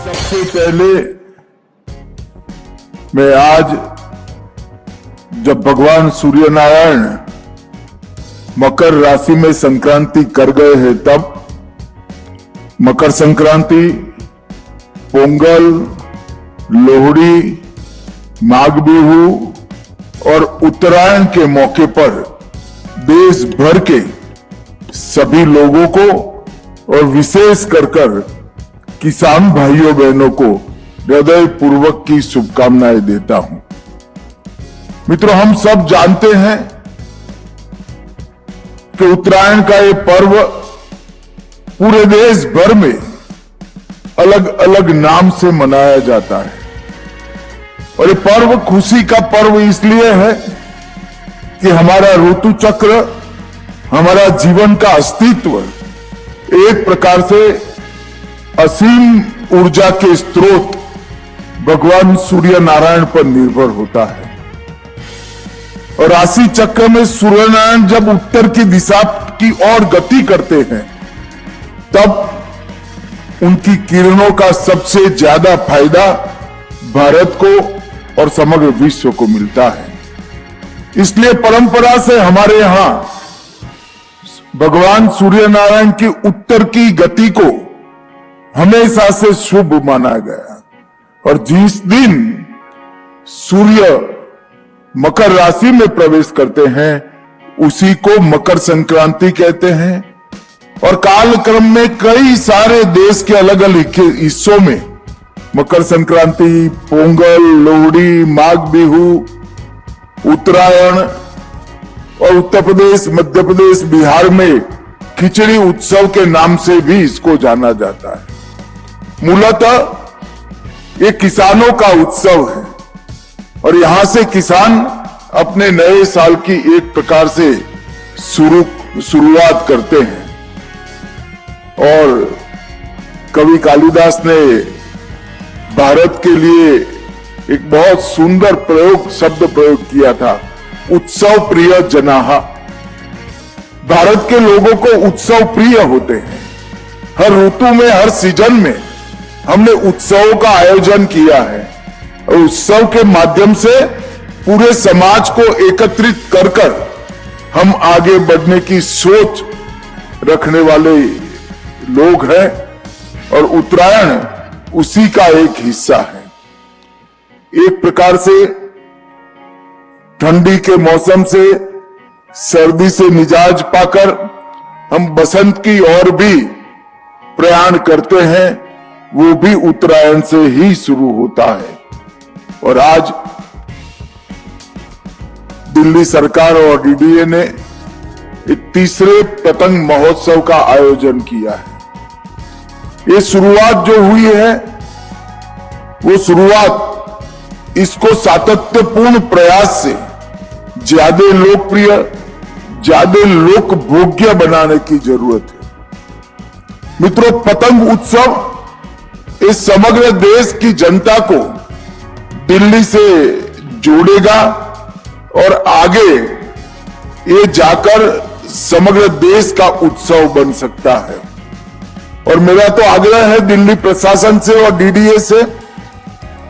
सबसे पहले मैं आज जब भगवान सूर्य नारायण मकर राशि में संक्रांति कर गए हैं, तब मकर संक्रांति, पोंगल, लोहड़ी, माघ बिहू और उत्तरायण के मौके पर देश भर के सभी लोगों को और विशेष कर किसान भाइयों बहनों को हृदय पूर्वक की शुभकामनाएं देता हूं। मित्रों, हम सब जानते हैं कि उत्तरायण का ये पर्व पूरे देश भर में अलग अलग नाम से मनाया जाता है और ये पर्व खुशी का पर्व इसलिए है कि हमारा ऋतु चक्र, हमारा जीवन का अस्तित्व एक प्रकार से असीम ऊर्जा के स्रोत भगवान सूर्य नारायण पर निर्भर होता है। और राशि चक्र में सूर्य नारायण जब उत्तर की दिशा की ओर गति करते हैं, तब उनकी किरणों का सबसे ज्यादा फायदा भारत को और समग्र विश्व को मिलता है। इसलिए परंपरा से हमारे यहां भगवान सूर्य नारायण की उत्तर की गति को हमेशा से शुभ माना गया और जिस दिन सूर्य मकर राशि में प्रवेश करते हैं उसी को मकर संक्रांति कहते हैं। और कालक्रम में कई सारे देश के अलग अलग हिस्सों में मकर संक्रांति, पोंगल, लोहड़ी, माघ बिहू, उत्तरायण और उत्तर प्रदेश, मध्य प्रदेश, बिहार में खिचड़ी उत्सव के नाम से भी इसको जाना जाता है। मूलतः ये किसानों का उत्सव है और यहां से किसान अपने नए साल की एक प्रकार से शुरुआत करते हैं। और कवि कालिदास ने भारत के लिए एक बहुत सुंदर शब्द प्रयोग किया था, उत्सव प्रिय जनाहा। भारत के लोगों को उत्सव प्रिय होते हैं। हर ऋतु में, हर सीजन में हमने उत्सवों का आयोजन किया है और उत्सव के माध्यम से पूरे समाज को एकत्रित कर हम आगे बढ़ने की सोच रखने वाले लोग हैं और उत्तरायण उसी का एक हिस्सा है। एक प्रकार से ठंडी के मौसम से, सर्दी से निजात पाकर हम बसंत की ओर भी प्रयाण करते हैं, वो भी उत्तरायण से ही शुरू होता है। और आज दिल्ली सरकार और डीडीए ने एक तीसरे पतंग महोत्सव का आयोजन किया है। ये शुरुआत जो हुई है, वो शुरुआत इसको सातत्यपूर्ण प्रयास से ज्यादा लोकप्रिय, ज्यादा लोकभोग्य बनाने की जरूरत है। मित्रों, पतंग उत्सव इस समग्र देश की जनता को दिल्ली से जोड़ेगा और आगे ये जाकर समग्र देश का उत्सव बन सकता है। और मेरा तो आग्रह है दिल्ली प्रशासन से और डीडीए से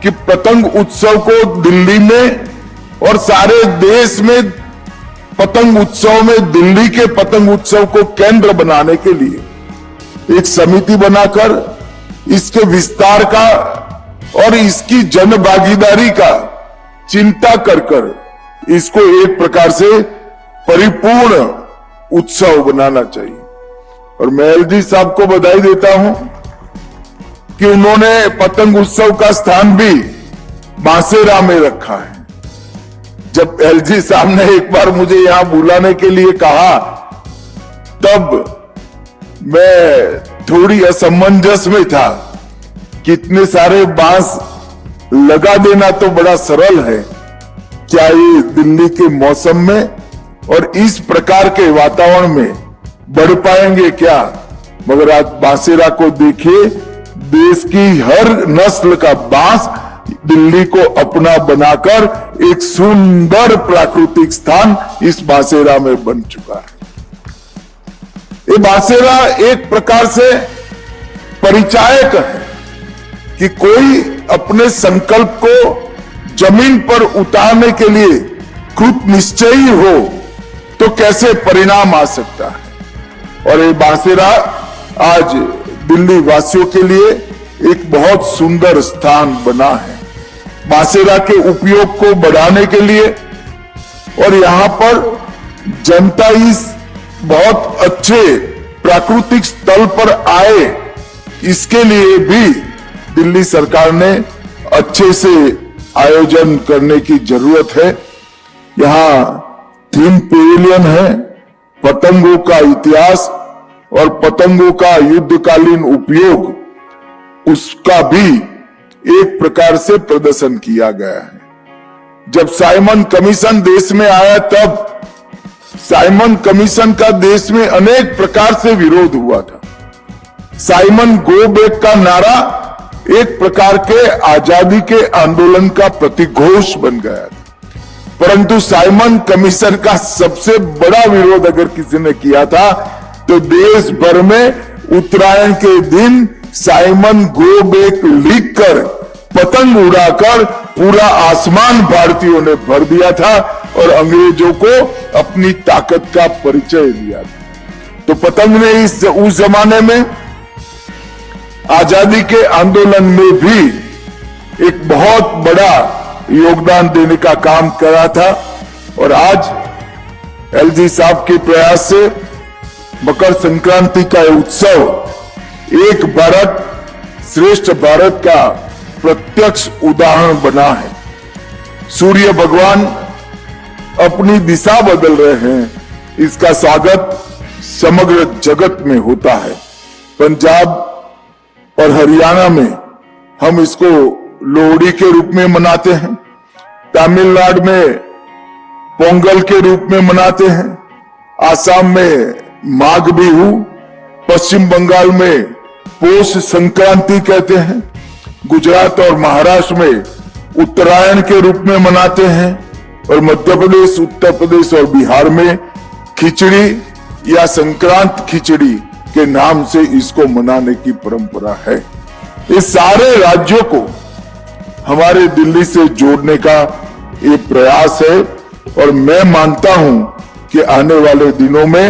कि पतंग उत्सव को दिल्ली में और सारे देश में पतंग उत्सव में दिल्ली के पतंग उत्सव को केंद्र बनाने के लिए एक समिति बनाकर इसके विस्तार का और इसकी जन भागीदारी का चिंता कर इसको एक प्रकार से परिपूर्ण उत्सव बनाना चाहिए। और मैं एलजी साहब को बधाई देता हूं कि उन्होंने पतंग उत्सव का स्थान भी बांसेरा में रखा है। जब एलजी साहब ने एक बार मुझे यहां बुलाने के लिए कहा, तब मैं थोड़ी असमंजस में था कि इतने सारे बांस लगा देना तो बड़ा सरल है, क्या ये दिल्ली के मौसम में और इस प्रकार के वातावरण में बढ़ पाएंगे क्या? मगर आज बांसेरा को देखिए, देश की हर नस्ल का बांस दिल्ली को अपना बनाकर एक सुंदर प्राकृतिक स्थान इस बांसेरा में बन चुका है। ये बांसेरा एक प्रकार से परिचायक है कि कोई अपने संकल्प को जमीन पर उतारने के लिए कृत निश्चयी हो तो कैसे परिणाम आ सकता है। और ये बांसेरा आज दिल्ली वासियों के लिए एक बहुत सुंदर स्थान बना है। बांसेरा के उपयोग को बढ़ाने के लिए और यहां पर जनता इस बहुत अच्छे प्राकृतिक स्थल पर आए, इसके लिए भी दिल्ली सरकार ने अच्छे से आयोजन करने की जरूरत है। यहां 3 पेविलियन है, पतंगों का इतिहास और पतंगों का युद्धकालीन उपयोग, उसका भी एक प्रकार से प्रदर्शन किया गया है। जब साइमन कमीशन देश में आया तब साइमन कमीशन का देश में अनेक प्रकार से विरोध हुआ था। साइमन गो बैक का नारा एक प्रकार के आजादी के आंदोलन का प्रतिघोष बन गया था, परंतु साइमन कमीशन का सबसे बड़ा विरोध अगर किसी ने किया था तो देश भर में उत्तरायण के दिन साइमन गो बैक लिखकर पतंग उड़ाकर पूरा आसमान भारतीयों ने भर दिया था और अंग्रेजों को अपनी ताकत का परिचय दिया था। तो पतंग ने उस जमाने में आजादी के आंदोलन में भी एक बहुत बड़ा योगदान देने का काम करा था। और आज एलजी साहब के प्रयास से मकर संक्रांति का उत्सव एक भारत श्रेष्ठ भारत का प्रत्यक्ष उदाहरण बना है। सूर्य भगवान अपनी दिशा बदल रहे हैं, इसका स्वागत समग्र जगत में होता है। पंजाब और हरियाणा में हम इसको लोहड़ी के रूप में मनाते हैं, तमिलनाडु में पोंगल के रूप में मनाते हैं, आसाम में माघ बिहू, पश्चिम बंगाल में पौष संक्रांति कहते हैं, गुजरात और महाराष्ट्र में उत्तरायण के रूप में मनाते हैं और मध्य प्रदेश, उत्तर प्रदेश और बिहार में खिचड़ी या संक्रांत खिचड़ी के नाम से इसको मनाने की परंपरा है। ये सारे राज्यों को हमारे दिल्ली से जोड़ने का ये प्रयास है और मैं मानता हूं कि आने वाले दिनों में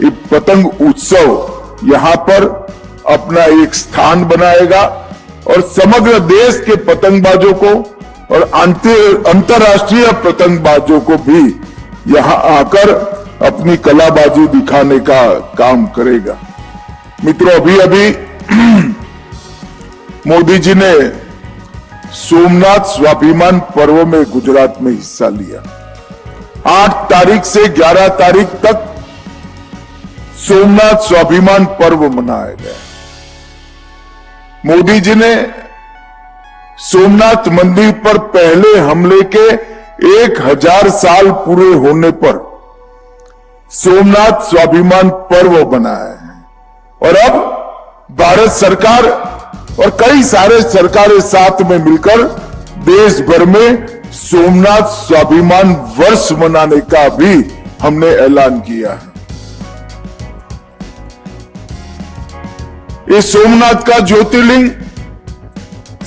ये पतंग उत्सव यहां पर अपना एक स्थान बनाएगा और समग्र देश के पतंगबाजों को और अंतरराष्ट्रीय पतंगबाजों को भी यहां आकर अपनी कलाबाजी दिखाने का काम करेगा। मित्रों, अभी मोदी जी ने सोमनाथ स्वाभिमान पर्व में गुजरात में हिस्सा लिया। 8 तारीख से 11 तारीख तक सोमनाथ स्वाभिमान पर्व मनाया गया। मोदी जी ने सोमनाथ मंदिर पर पहले हमले के 1000 साल पूरे होने पर सोमनाथ स्वाभिमान पर्व बनाया है और अब भारत सरकार और कई सारे सरकारें साथ में मिलकर देश भर में सोमनाथ स्वाभिमान वर्ष मनाने का भी हमने ऐलान किया है। ये सोमनाथ का ज्योतिर्लिंग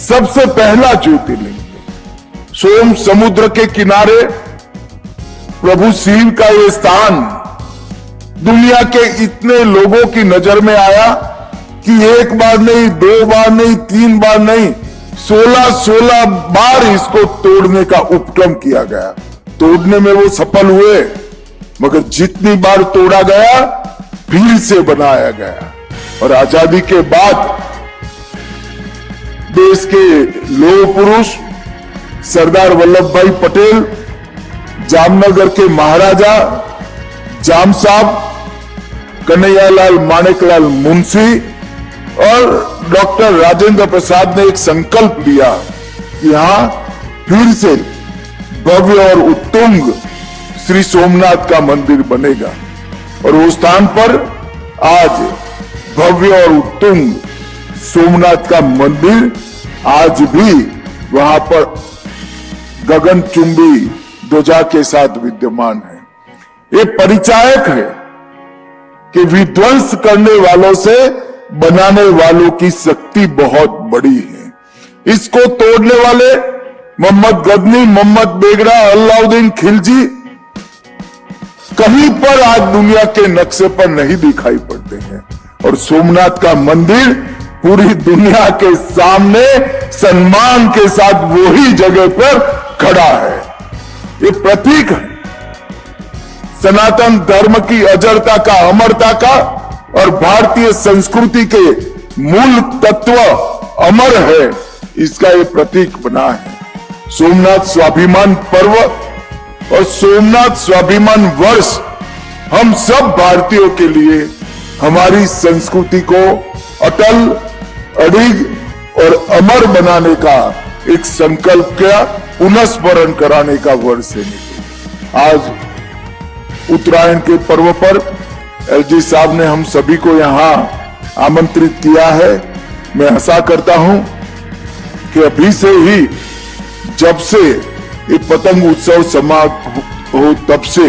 सबसे पहला ज्योतिर्लिंग है। सोम समुद्र के किनारे प्रभु शिव का ये स्थान दुनिया के इतने लोगों की नजर में आया कि एक बार नहीं, 2 बार नहीं, 3 बार नहीं, 16 बार इसको तोड़ने का उपक्रम किया गया। तोड़ने में वो सफल हुए, मगर जितनी बार तोड़ा गया फिर से बनाया गया। और आजादी के बाद देश के लौह पुरुष सरदार वल्लभ भाई पटेल, जामनगर के महाराजा जाम साहब, कन्हैयालाल माणिकलाल मुंशी और डॉक्टर राजेंद्र प्रसाद ने एक संकल्प लिया कि यहां फिर से भव्य और उत्तुंग श्री सोमनाथ का मंदिर बनेगा। और उस स्थान पर आज भव्य और उत्तुंग सोमनाथ का मंदिर आज भी वहां पर गगनचुंबी ध्वजा के साथ विद्यमान है। ये परिचायक है कि विध्वंस करने वालों से बनाने वालों की शक्ति बहुत बड़ी है। इसको तोड़ने वाले मोहम्मद गजनी, मोहम्मद बेगड़ा, अलाउद्दीन खिलजी कहीं पर आज दुनिया के नक्शे पर नहीं दिखाई पड़ते हैं। और सोमनाथ का मंदिर पूरी दुनिया के सामने सम्मान के साथ वही जगह पर खड़ा है। ये प्रतीक है सनातन धर्म की अजरता का, अमरता का, और भारतीय संस्कृति के मूल तत्व अमर है, इसका ये प्रतीक बना है। सोमनाथ स्वाभिमान पर्व और सोमनाथ स्वाभिमान वर्ष हम सब भारतीयों के लिए हमारी संस्कृति को अटल, अडिग और अमर बनाने का एक संकल्प का पुनस्मरण कराने का वर्ष है। आज उत्तरायण के पर्व पर एलजी साहब ने हम सभी को यहां आमंत्रित किया है। मैं आशा करता हूं कि अभी से ही, जब से ये पतंग उत्सव समाप्त हो तब से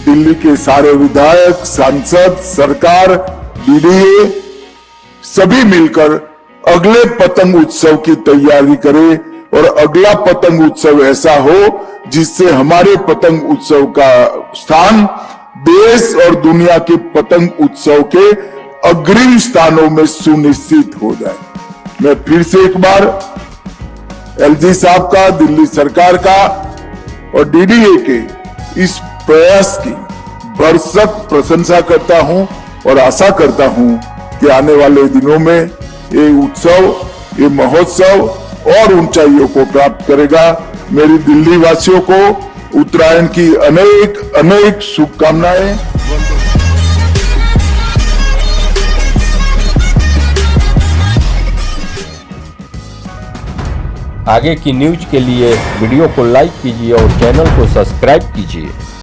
दिल्ली के सारे विधायक, सांसद, सरकार, डीडीए सभी मिलकर अगले पतंग उत्सव की तैयारी करें और अगला पतंग उत्सव ऐसा हो जिससे हमारे पतंग उत्सव का स्थान देश और दुनिया के पतंग उत्सव के अग्रिम स्थानों में सुनिश्चित हो जाए। मैं फिर से एक बार एलजी साहब का, दिल्ली सरकार का और डीडीए के इस प्रयास की भरसक प्रशंसा करता हूं और आशा करता हूं कि आने वाले दिनों में ये उत्सव, ये महोत्सव और ऊंचाइयों को प्राप्त करेगा। मेरी दिल्ली वासियों को उत्तरायण की अनेक अनेक शुभकामनाएं। आगे की न्यूज के लिए वीडियो को लाइक कीजिए और चैनल को सब्सक्राइब कीजिए।